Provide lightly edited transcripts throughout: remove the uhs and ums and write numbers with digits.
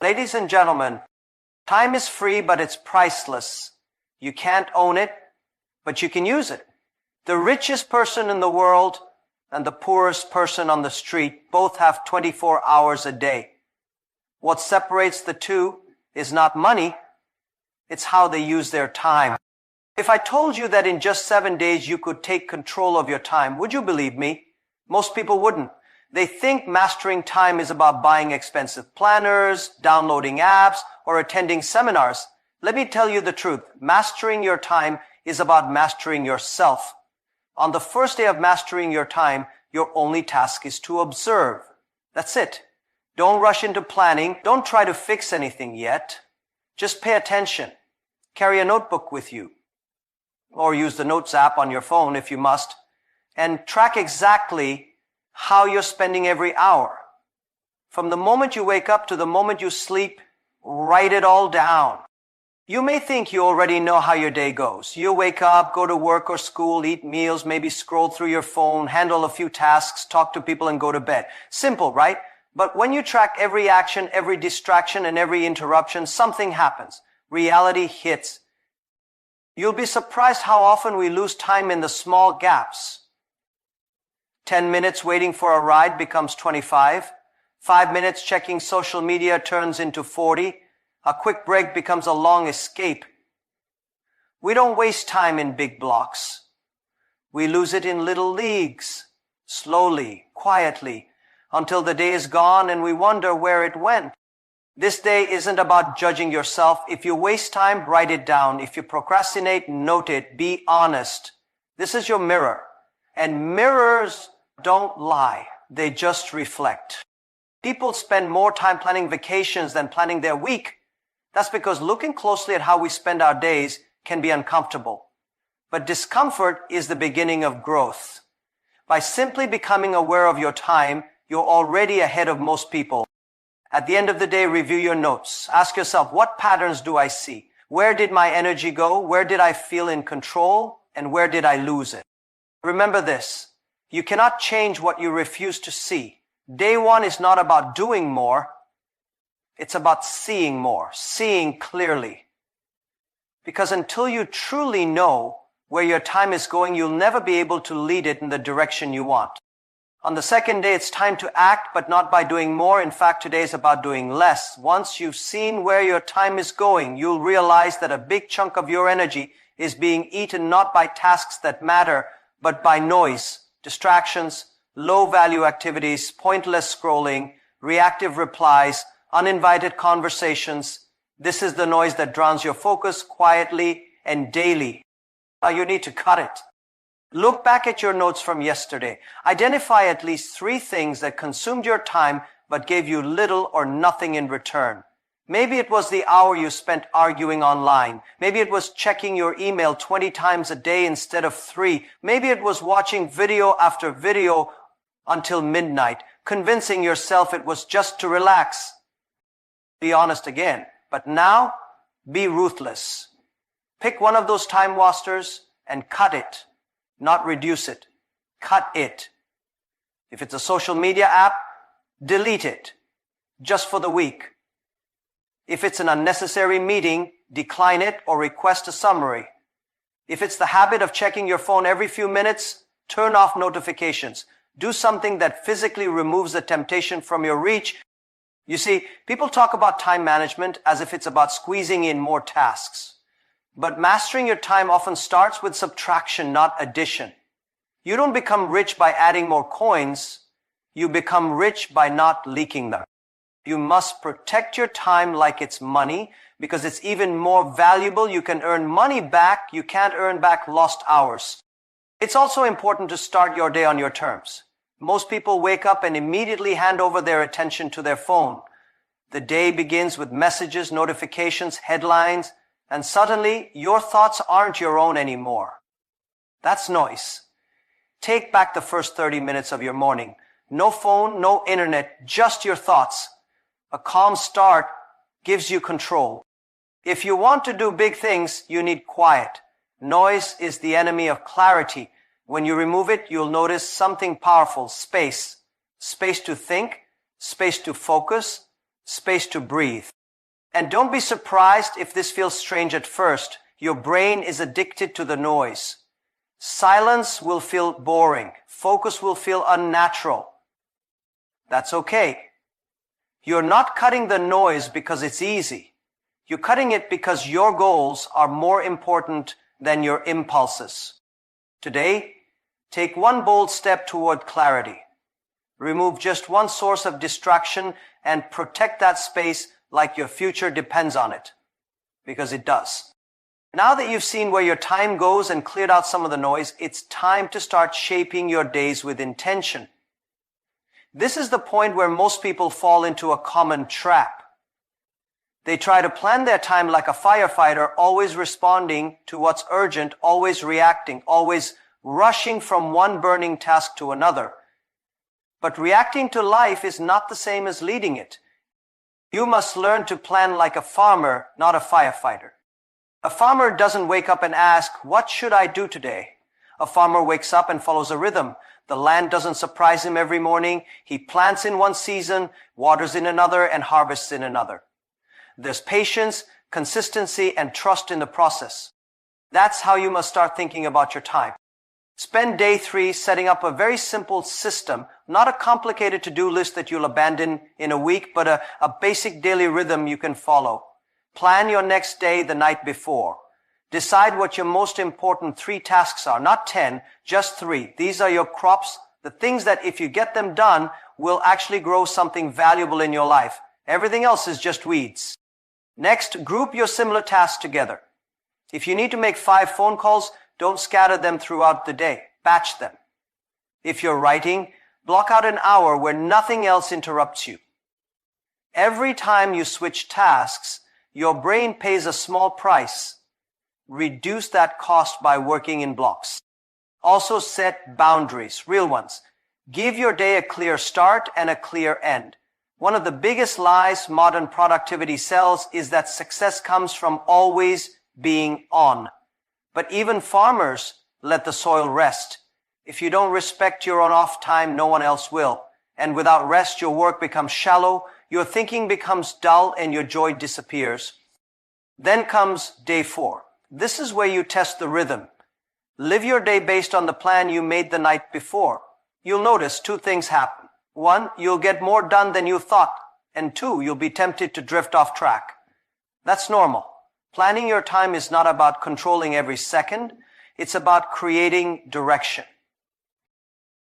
Ladies and gentlemen, time is free, but it's priceless. You can't own it, but you can use it. The richest person in the world and the poorest person on the street both have 24 hours a day. What separates the two is not money, it's how they use their time. If I told you that in just 7 days you could take control of your time, would you believe me? Most people wouldn't. They think mastering time is about buying expensive planners, downloading apps, or attending seminars. Let me tell you the truth. Mastering your time is about mastering yourself. On the first day of mastering your time, your only task is to observe. That's it. Don't rush into planning. Don't try to fix anything yet. Just pay attention. Carry a notebook with you. Or use the Notes app on your phone if you must. And track exactly how you're spending every hour. From the moment you wake up to the moment you sleep, write it all down. You may think you already know how your day goes. You wake up, go to work or school, eat meals, maybe scroll through your phone, handle a few tasks, talk to people, and go to bed. Simple, right? But when you track every action, every distraction, and every interruption, something happens. Reality hits. You'll be surprised how often we lose time in the small gaps. 10 minutes waiting for a ride becomes 25. 5 minutes checking social media turns into 40. A quick break becomes a long escape. We don't waste time in big blocks. We lose it in little leagues, slowly, quietly, until the day is gone and we wonder where it went. This day isn't about judging yourself. If you waste time, write it down. If you procrastinate, note it. Be honest. This is your mirror. And mirrors don't lie. They just reflect. People spend more time planning vacations than planning their week. That's because looking closely at how we spend our days can be uncomfortable. But discomfort is the beginning of growth. By simply becoming aware of your time, you're already ahead of most people. At the end of the day, review your notes. Ask yourself, what patterns do I see? Where did my energy go? Where did I feel in control? And where did I lose it? Remember this. You cannot change what you refuse to see. Day one is not about doing more. It's about seeing more, seeing clearly. Because until you truly know where your time is going, you'll never be able to lead it in the direction you want. On the second day, it's time to act, but not by doing more. In fact, today is about doing less. Once you've seen where your time is going, you'll realize that a big chunk of your energy is being eaten not by tasks that matter, but by noise, distractions, low-value activities, pointless scrolling, reactive replies, uninvited conversations. This is the noise that drowns your focus quietly and daily. You need to cut it. Look back at your notes from yesterday. Identify at least 3 things that consumed your time but gave you little or nothing in return. Maybe it was the hour you spent arguing online. Maybe it was checking your email 20 times a day instead of 3. Maybe it was watching video after video until midnight, convincing yourself it was just to relax. Be honest again. But now, be ruthless. Pick one of those time wasters and cut it, not reduce it. Cut it. If it's a social media app, delete it, just for the week. If it's an unnecessary meeting, decline it or request a summary. If it's the habit of checking your phone every few minutes, turn off notifications. Do something that physically removes the temptation from your reach. You see, people talk about time management as if it's about squeezing in more tasks. But mastering your time often starts with subtraction, not addition. You don't become rich by adding more coins. You become rich by not leaking them. You must protect your time like it's money, because it's even more valuable. You can earn money back. You can't earn back lost hours. It's also important to start your day on your terms. Most people wake up and immediately hand over their attention to their phone. The day begins with messages, notifications, headlines, and suddenly your thoughts aren't your own anymore. That's noise. Take back the first 30 minutes of your morning. No phone, no internet, just your thoughts. A calm start gives you control. If you want to do big things, you need quiet. Noise is the enemy of clarity. When you remove it, you'll notice something powerful: space. Space to think, space to focus, space to breathe. And don't be surprised if this feels strange at first. Your brain is addicted to the noise. Silence will feel boring. Focus will feel unnatural. That's okay. You're not cutting the noise because it's easy. You're cutting it because your goals are more important than your impulses. Today, take one bold step toward clarity. Remove just one source of distraction and protect that space like your future depends on it. Because it does. Now that you've seen where your time goes and cleared out some of the noise, it's time to start shaping your days with intention. This is the point where most people fall into a common trap. They try to plan their time like a firefighter, always responding to what's urgent, always reacting, always rushing from one burning task to another. But reacting to life is not the same as leading it. You must learn to plan like a farmer, not a firefighter. A farmer doesn't wake up and ask, what should I do today? A farmer wakes up and follows a rhythm. The land doesn't surprise him every morning. He plants in one season, waters in another, and harvests in another. There's patience, consistency, and trust in the process. That's how you must start thinking about your time. Spend day 3 setting up a very simple system, not a complicated to-do list that you'll abandon in a week, but a basic daily rhythm you can follow. Plan your next day the night before. Decide what your most important 3 tasks are, not 10, just 3. These are your crops, the things that if you get them done will actually grow something valuable in your life. Everything else is just weeds. Next, group your similar tasks together. If you need to make 5 phone calls, don't scatter them throughout the day. Batch them. If you're writing, block out an hour where nothing else interrupts you. Every time you switch tasks, your brain pays a small price. Reduce that cost by working in blocks. Also set boundaries, real ones. Give your day a clear start and a clear end. One of the biggest lies modern productivity sells is that success comes from always being on. But even farmers let the soil rest. If you don't respect your own off time, no one else will. And without rest, your work becomes shallow, your thinking becomes dull, and your joy disappears. Then comes day 4. This is where you test the rhythm. Live your day based on the plan you made the night before. You'll notice 2 things happen. 1, you'll get more done than you thought. And 2, you'll be tempted to drift off track. That's normal. Planning your time is not about controlling every second. It's about creating direction.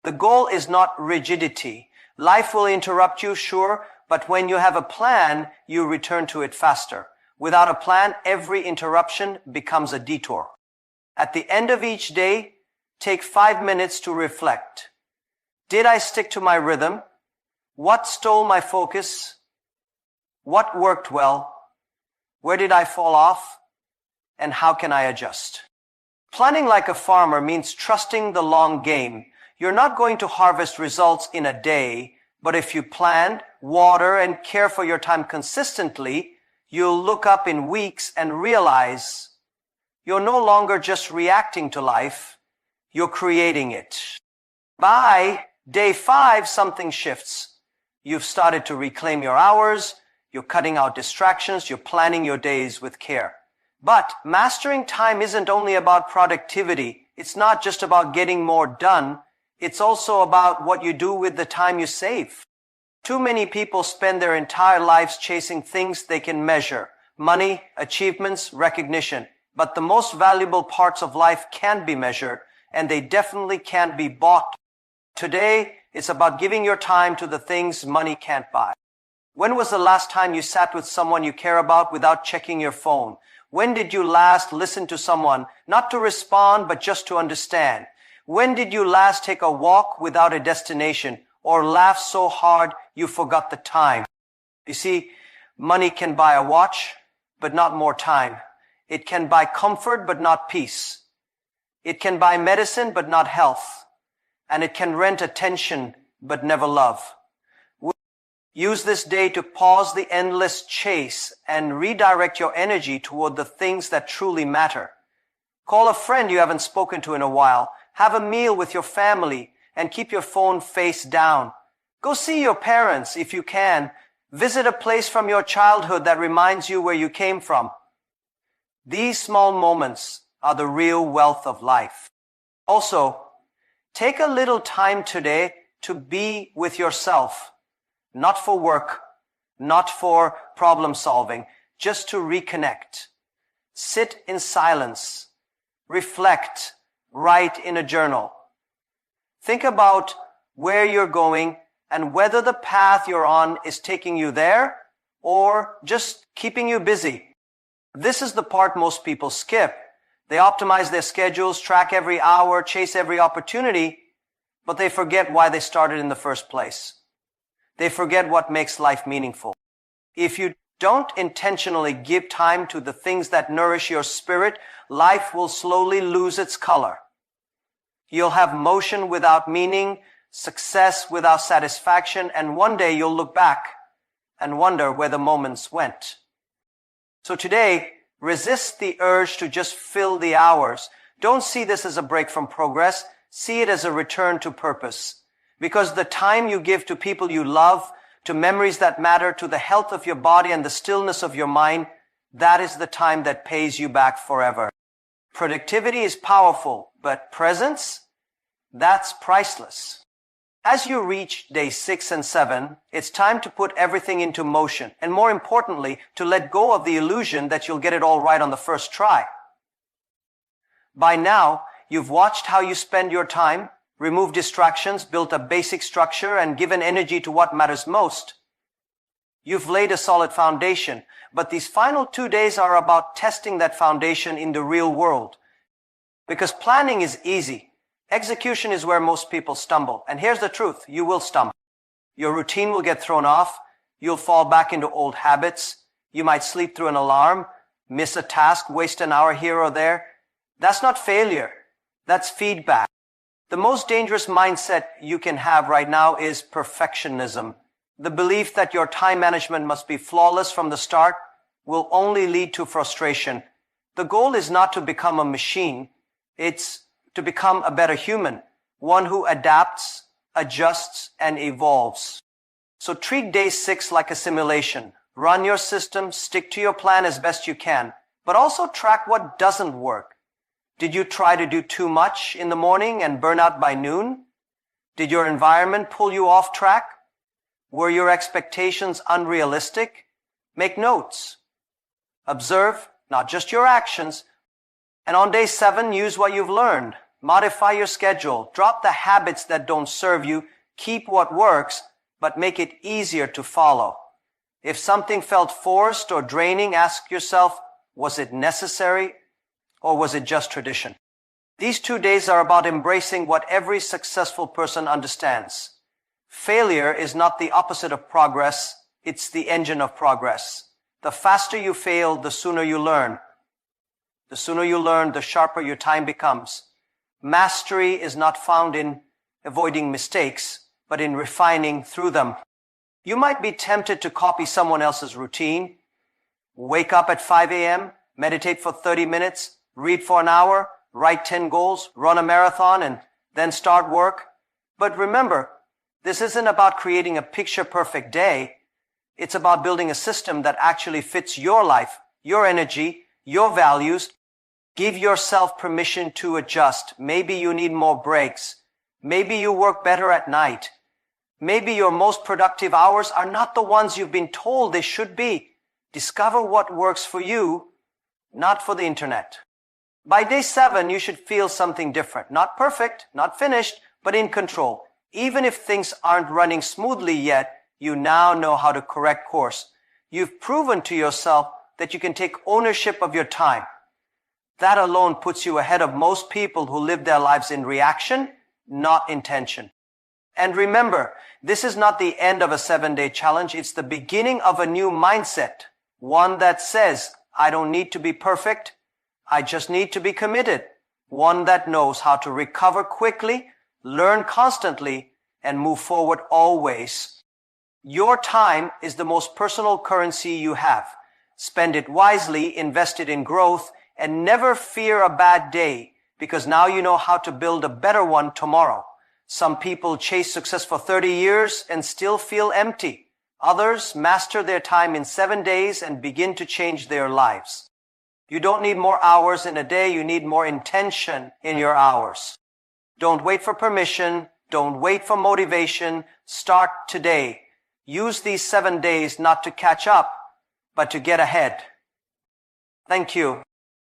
The goal is not rigidity. Life will interrupt you, sure, but when you have a plan, you return to it faster. Without a plan, every interruption becomes a detour. At the end of each day, take 5 minutes to reflect. Did I stick to my rhythm? What stole my focus? What worked well? Where did I fall off? And how can I adjust? Planning like a farmer means trusting the long game. You're not going to harvest results in a day, but if you plan, water, and care for your time consistently, you'll look up in weeks and realize you're no longer just reacting to life, you're creating it. By day 5, something shifts. You've started to reclaim your hours, you're cutting out distractions, you're planning your days with care. But mastering time isn't only about productivity. It's not just about getting more done. It's also about what you do with the time you save. Too many people spend their entire lives chasing things they can measure. Money, achievements, recognition. But the most valuable parts of life can be measured, and they definitely can't be bought. Today, it's about giving your time to the things money can't buy. When was the last time you sat with someone you care about without checking your phone? When did you last listen to someone, not to respond, but just to understand? When did you last take a walk without a destination, or laugh so hard you forgot the time? You see, money can buy a watch, but not more time. It can buy comfort, but not peace. It can buy medicine, but not health. And it can rent attention, but never love. Use this day to pause the endless chase and redirect your energy toward the things that truly matter. Call a friend you haven't spoken to in a while. Have a meal with your family and keep your phone face down. Go see your parents if you can. Visit a place from your childhood that reminds you where you came from. These small moments are the real wealth of life. Also, take a little time today to be with yourself, not for work, not for problem solving, just to reconnect. Sit in silence, reflect, write in a journal. Think about where you're going and whether the path you're on is taking you there or just keeping you busy. This is the part most people skip. They optimize their schedules, track every hour, chase every opportunity, but they forget why they started in the first place. They forget what makes life meaningful. If you don't intentionally give time to the things that nourish your spirit, life will slowly lose its color. You'll have motion without meaning, success without satisfaction, and one day you'll look back and wonder where the moments went. So today, resist the urge to just fill the hours. Don't see this as a break from progress. See it as a return to purpose. Because the time you give to people you love, to memories that matter, to the health of your body and the stillness of your mind, that is the time that pays you back forever. Productivity is powerful, but presence, that's priceless. As you reach day 6 and 7, it's time to put everything into motion, and more importantly, to let go of the illusion that you'll get it all right on the first try. By now, you've watched how you spend your time, removed distractions, built a basic structure, and given energy to what matters most. You've laid a solid foundation, but these final 2 days are about testing that foundation in the real world. Because planning is easy. Execution is where most people stumble. And here's the truth, you will stumble. Your routine will get thrown off. You'll fall back into old habits. You might sleep through an alarm, miss a task, waste an hour here or there. That's not failure. That's feedback. The most dangerous mindset you can have right now is perfectionism. The belief that your time management must be flawless from the start will only lead to frustration. The goal is not to become a machine. It's to become a better human, one who adapts, adjusts, and evolves. So treat day 6 like a simulation. Run your system, stick to your plan as best you can, but also track what doesn't work. Did you try to do too much in the morning and burn out by noon? Did your environment pull you off track? Were your expectations unrealistic? Make notes. Observe not just your actions. And on day 7, use what you've learned. Modify your schedule. Drop the habits that don't serve you. Keep what works, but make it easier to follow. If something felt forced or draining, ask yourself, was it necessary or was it just tradition? These 2 days are about embracing what every successful person understands. Failure is not the opposite of progress. It's the engine of progress. The faster you fail, the sooner you learn. The sooner you learn, the sharper your time becomes. Mastery is not found in avoiding mistakes, but in refining through them. You might be tempted to copy someone else's routine. Wake up at 5 a.m., meditate for 30 minutes, read for an hour, write 10 goals, run a marathon, and then start work. But remember, this isn't about creating a picture-perfect day. It's about building a system that actually fits your life, your energy, your values. Give yourself permission to adjust. Maybe you need more breaks. Maybe you work better at night. Maybe your most productive hours are not the ones you've been told they should be. Discover what works for you, not for the internet. By day 7, you should feel something different. Not perfect, not finished, but in control. Even if things aren't running smoothly yet, you now know how to correct course. You've proven to yourself that you can take ownership of your time. That alone puts you ahead of most people who live their lives in reaction, not intention. And remember, this is not the end of a 7-day challenge. It's the beginning of a new mindset. One that says, I don't need to be perfect. I just need to be committed. One that knows how to recover quickly, learn constantly, and move forward always. Your time is the most personal currency you have. Spend it wisely, invest it in growth, and never fear a bad day, because now you know how to build a better one tomorrow. Some people chase success for 30 years and still feel empty. Others master their time in 7 days and begin to change their lives. You don't need more hours in a day. You need more intention in your hours. Don't wait for permission. Don't wait for motivation. Start today. Use these 7 days not to catch up, but to get ahead. Thank you.